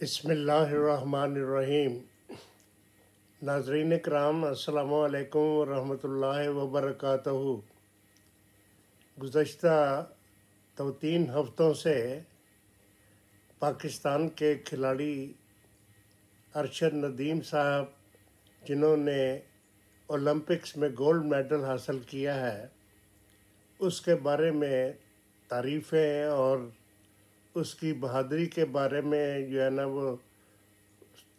بسم اللہ الرحمن الرحیم۔ ناظرین کرام، السلام علیکم ورحمۃ اللہ وبرکاتہ۔ گزشتہ 3 ہفتوں سے پاکستان کے کھلاڑی ارشد ندیم صاحب، جنہوں نے اولمپکس میں گولڈ میڈل حاصل کیا ہے، اس کے بارے میں تعریفیں اور اس کی بہادری کے بارے میں جو ہے نا وہ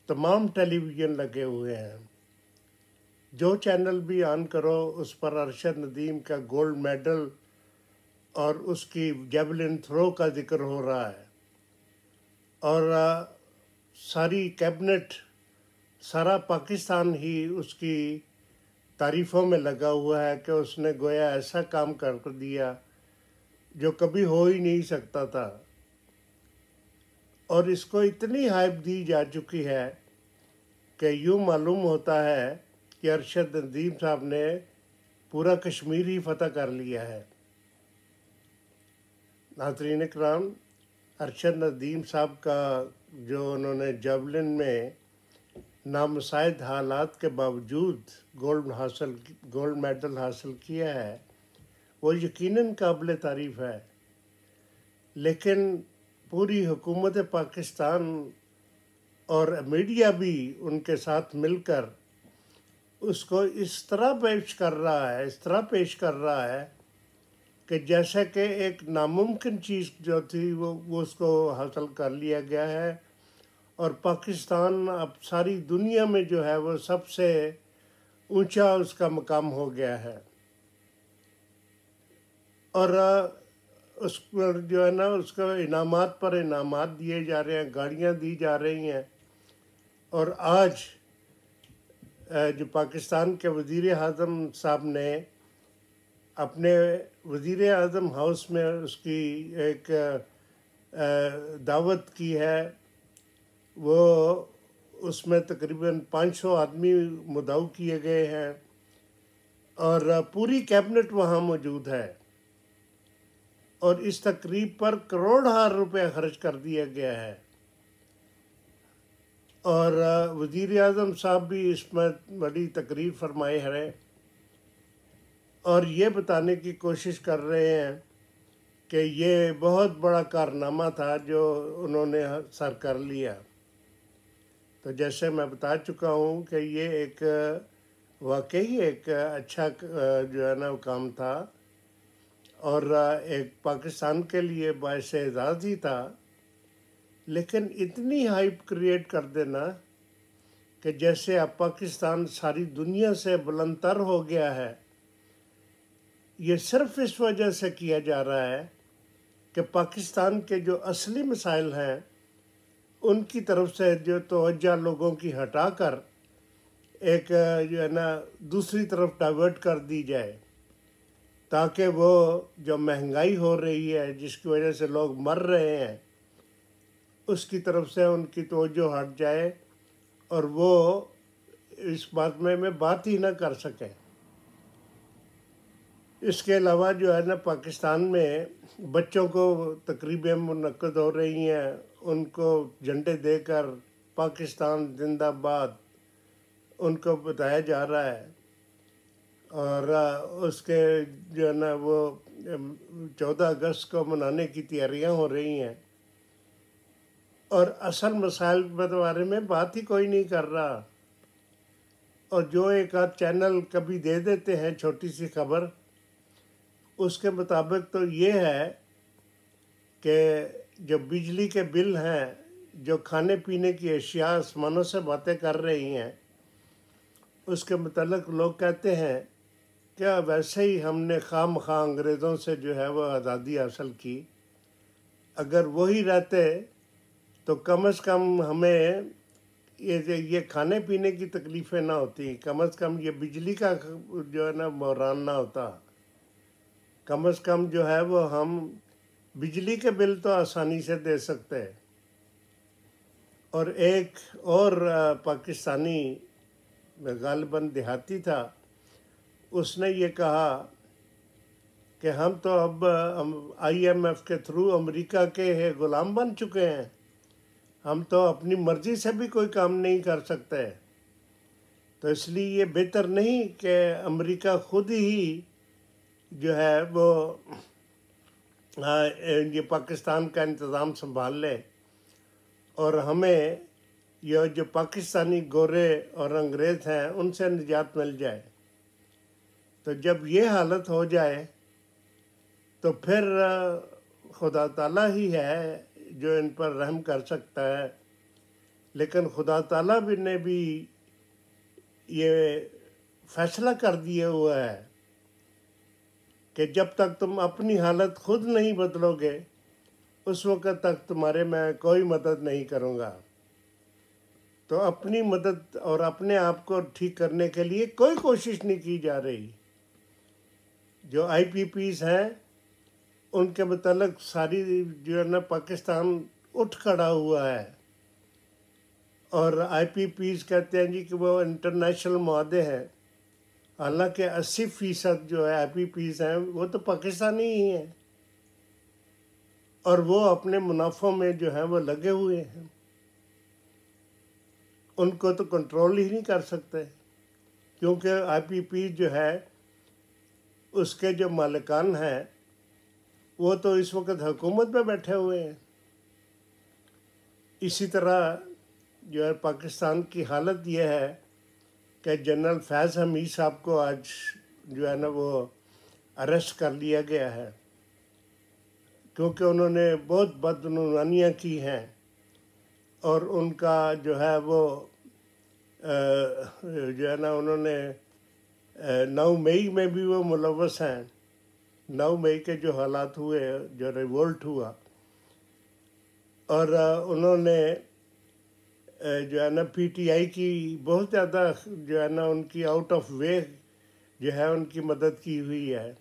تمام ٹیلی ویژن لگے ہوئے ہیں۔ جو چینل بھی آن کرو اس پر ارشد ندیم کا گولڈ میڈل اور اس کی جیولن تھرو کا ذکر ہو رہا ہے، اور ساری کیبنٹ، سارا پاکستان ہی اس کی تعریفوں میں لگا ہوا ہے کہ اس نے گویا ایسا کام کر دیا جو کبھی ہو ہی نہیں سکتا تھا، اور اس کو اتنی ہائپ دی جا چکی ہے کہ یوں معلوم ہوتا ہے کہ ارشد ندیم صاحب نے پورا کشمیر ہی فتح کر لیا ہے۔ ناظرین اکرام، ارشد ندیم صاحب کا جو انہوں نے جیولن میں نامساعد حالات کے باوجود گولڈ میڈل حاصل کیا ہے، وہ یقیناً قابل تعریف ہے، لیکن پوری حکومت پاکستان اور میڈیا بھی ان کے ساتھ مل کر اس کو اس طرح پیش کر رہا ہے کہ جیسا کہ ایک ناممکن چیز جو تھی وہ اس کو حاصل کر لیا گیا ہے، اور پاکستان اب ساری دنیا میں جو ہے وہ سب سے اونچا اس کا مقام ہو گیا ہے، اور اس پر جو ہے نا اس کو انعامات پر انعامات دیے جا رہے ہیں، گاڑیاں دی جا رہی ہیں، اور آج جو پاکستان کے وزیر اعظم صاحب نے اپنے وزیر اعظم ہاؤس میں اس کی ایک دعوت کی ہے، وہ اس میں تقریباً 500 آدمی مدعو کیے گئے ہیں، اور پوری کیبنٹ وہاں موجود ہے، اور اس تقریب پر کروڑ روپے خرچ کر دیا گیا ہے، اور وزیر اعظم صاحب بھی اس میں بڑی تقریر فرمائے ہیں اور یہ بتانے کی کوشش کر رہے ہیں کہ یہ بہت بڑا کارنامہ تھا جو انہوں نے سر کر لیا۔ تو جیسے میں بتا چکا ہوں کہ یہ ایک واقعی ایک اچھا جو ہے نا کام تھا، اور ایک پاکستان کے لیے باعث اعزاز ہی تھا، لیکن اتنی ہائپ کریٹ کر دینا کہ جیسے اب پاکستان ساری دنیا سے بلند تر ہو گیا ہے، یہ صرف اس وجہ سے کیا جا رہا ہے کہ پاکستان کے جو اصلی مسائل ہیں ان کی طرف سے جو توجہ لوگوں کی ہٹا کر ایک جو ہے نا دوسری طرف ڈائیورٹ کر دی جائے، تاکہ وہ جو مہنگائی ہو رہی ہے جس کی وجہ سے لوگ مر رہے ہیں اس کی طرف سے ان کی توجہ ہٹ جائے، اور وہ اس بات میں بات ہی نہ کر سکیں۔ اس کے علاوہ جو ہے نا پاکستان میں بچوں کو تقریبیں منعقد ہو رہی ہیں، ان کو جھنڈے دے کر پاکستان زندہ باد ان کو بتایا جا رہا ہے، اور اس کے جو ہے نا وہ 14 اگست کو منانے کی تیاریاں ہو رہی ہیں، اور اصل مسائل کے بارے میں بات ہی کوئی نہیں کر رہا، اور جو ایک آدھ چینل کبھی دے دیتے ہیں چھوٹی سی خبر، اس کے مطابق تو یہ ہے کہ جو بجلی کے بل ہیں، جو کھانے پینے کی اشیاء آسمانوں سے باتیں کر رہی ہیں، اس کے متعلق لوگ کہتے ہیں کہ ویسے ہی ہم نے خواہ مخواہ انگریزوں سے جو ہے وہ آزادی حاصل کی، اگر وہی رہتے تو کم از کم ہمیں یہ کھانے پینے کی تکلیفیں نہ ہوتی، کم از کم یہ بجلی کا جو ہے نا بحران نہ ہوتا، کم از کم جو ہے وہ ہم بجلی کے بل تو آسانی سے دے سکتے ہیں۔ اور ایک اور پاکستانی غالباً دیہاتی تھا، اس نے یہ کہا کہ ہم تو اب آئی ایم ایف کے تھرو امریکہ کے غلام بن چکے ہیں، ہم تو اپنی مرضی سے بھی کوئی کام نہیں کر سکتے، تو اس لیے یہ بہتر نہیں کہ امریکہ خود ہی جو ہے وہ یہ پاکستان کا انتظام سنبھال لے اور ہمیں یہ جو پاکستانی گورے اور انگریز ہیں ان سے نجات مل جائے؟ تو جب یہ حالت ہو جائے تو پھر خدا تعالیٰ ہی ہے جو ان پر رحم کر سکتا ہے، لیکن خدا تعالیٰ نے بھی یہ فیصلہ کر دیا ہوا ہے کہ جب تک تم اپنی حالت خود نہیں بدلو گے اس وقت تک تمہارے میں کوئی مدد نہیں کروں گا۔ تو اپنی مدد اور اپنے آپ کو ٹھیک کرنے کے لیے کوئی کوشش نہیں کی جا رہی۔ جو آئی پی پیز ہیں ان کے متعلق ساری جو ہے نا پاکستان اٹھ کھڑا ہوا ہے، اور آئی پی پیز کہتے ہیں جی کہ وہ انٹرنیشنل معاہدے ہیں، حالانکہ 80% جو ہے آئی پی پیز ہیں وہ تو پاکستانی ہی ہیں، اور وہ اپنے منافعوں میں جو ہے وہ لگے ہوئے ہیں، ان کو تو کنٹرول ہی نہیں کر سکتے، کیونکہ آئی پی پی جو ہے اس کے جو مالکان ہیں وہ تو اس وقت حکومت میں بیٹھے ہوئے ہیں۔ اسی طرح جو ہے پاکستان کی حالت یہ ہے کہ جنرل فیض حمید صاحب کو آج جو ہے نا وہ اریسٹ کر لیا گیا ہے، کیونکہ انہوں نے بہت بدعنوانیاں کی ہیں، اور ان کا جو ہے وہ جو ہے نا انہوں نے 9 مئی میں بھی وہ ملوث ہیں۔ 9 مئی کے جو حالات ہوئے، جو ریولٹ ہوا، اور انہوں نے جو ہے نا پی ٹی آئی کی بہت زیادہ جو ہے نا ان کی آؤٹ آف وے جو ہے ان کی مدد کی ہوئی ہے۔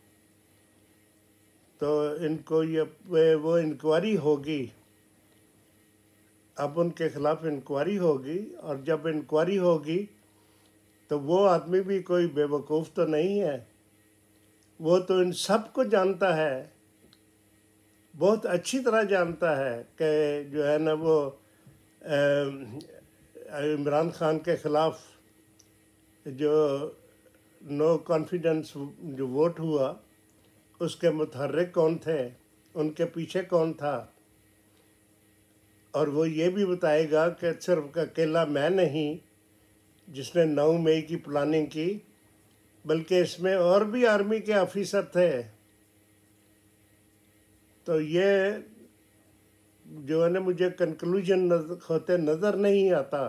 تو ان کو یہ وہ انکوائری ہوگی، اب ان کے خلاف انکوائری ہوگی، اور جب انکوائری ہوگی تو وہ آدمی بھی کوئی بے وقوف تو نہیں ہے، وہ تو ان سب کو جانتا ہے، بہت اچھی طرح جانتا ہے کہ جو ہے نا وہ عمران خان کے خلاف جو نو کانفیڈنس جو ووٹ ہوا اس کے متحرک کون تھے، ان کے پیچھے کون تھا، اور وہ یہ بھی بتائے گا کہ صرف اکیلا میں نہیں جس نے 9 مئی کی پلاننگ کی، بلکہ اس میں اور بھی آرمی کے آفیسر تھے۔ تو یہ جو ہے نا مجھے کنکلوژن ہوتے نظر نہیں آتا،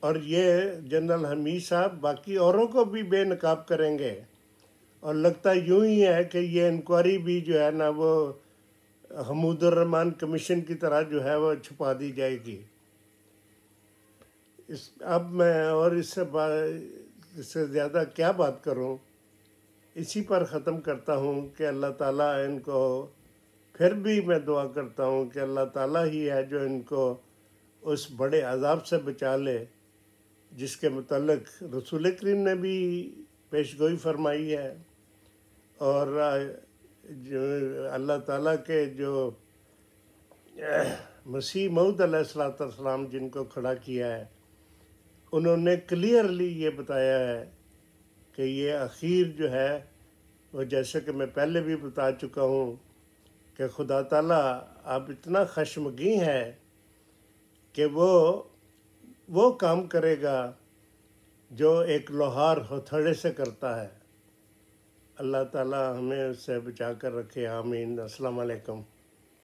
اور یہ جنرل حمید صاحب باقی اوروں کو بھی بے نقاب کریں گے، اور لگتا یوں ہی ہے کہ یہ انکوائری بھی جو ہے نا وہ حمود الرحمن کمیشن کی طرح جو ہے وہ چھپا دی جائے گی۔ اب میں اور اس سے زیادہ کیا بات کروں، اسی پر ختم کرتا ہوں کہ اللہ تعالیٰ ان کو، پھر بھی میں دعا کرتا ہوں کہ اللہ تعالیٰ ہی ہے جو ان کو اس بڑے عذاب سے بچا لے جس کے متعلق رسول کریم نے بھی پیش گوئی فرمائی ہے، اور جو اللہ تعالیٰ کے جو مسیح موعود علیہ السلام جن کو کھڑا کیا ہے، انہوں نے کلیئرلی یہ بتایا ہے کہ یہ اخیر جو ہے وہ، جیسے کہ میں پہلے بھی بتا چکا ہوں کہ خدا تعالیٰ اب اتنا خشمگین ہے کہ وہ کام کرے گا جو ایک لوہار ہتھوڑے سے کرتا ہے۔ اللہ تعالیٰ ہمیں اس سے بچا کر رکھے، آمین۔ السلام علیکم۔